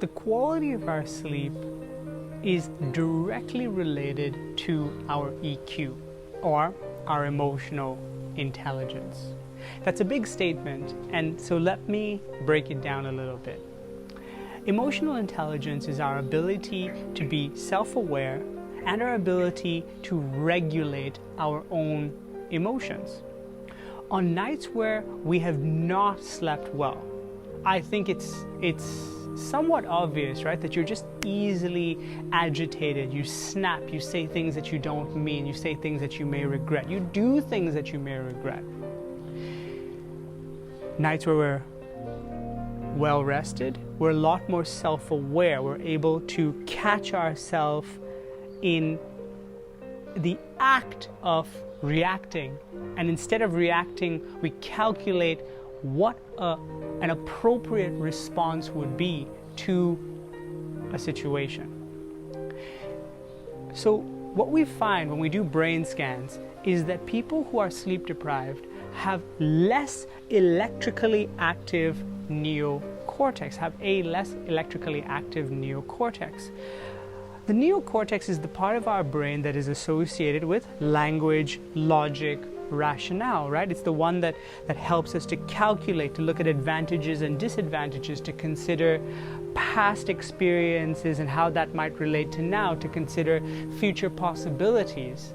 the quality of our sleep is directly related to our EQ, or our emotional intelligence. That's a big statement, and so let me break it down a little bit. Emotional intelligence is our ability to be self-aware and our ability to regulate our own emotions. On nights where we have not slept well, I think it's somewhat obvious, right, that you're just easily agitated. You snap, you say things that you don't mean, you say things that you may regret, you do things that you may regret. Nights where we're well rested, we're a lot more self-aware. We're able to catch ourselves in the act of reacting, and instead of reacting, we calculate what an appropriate response would be to a situation. So what we find when we do brain scans is that people who are sleep deprived have less electrically active neocortex, have a less electrically active neocortex. The neocortex is the part of our brain that is associated with language, logic, rationale, right? It's the one that helps us to calculate, to look at advantages and disadvantages, to consider past experiences and how that might relate to now, to consider future possibilities.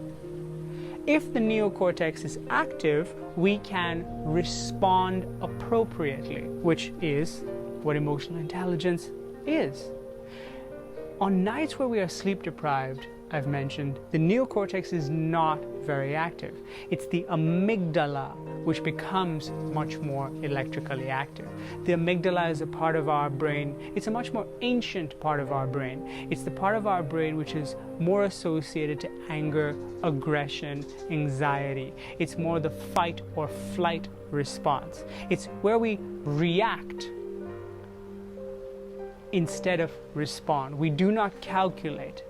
If the neocortex is active, we can respond appropriately, which is what emotional intelligence is. On nights where we are sleep deprived, I've mentioned, the neocortex is not very active. It's the amygdala which becomes much more electrically active. The amygdala is a part of our brain. It's a much more ancient part of our brain. It's the part of our brain which is more associated to anger, aggression, anxiety. It's more the fight or flight response. It's where we react instead of respond. We do not calculate.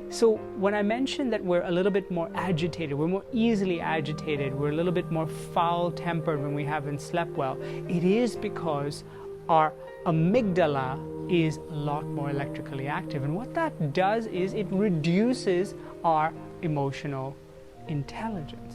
So when I mentioned that we're a little bit more agitated, we're more easily agitated, we're a little bit more foul-tempered when we haven't slept well, it is because our amygdala is a lot more electrically active. And what that does is it reduces our emotional intelligence.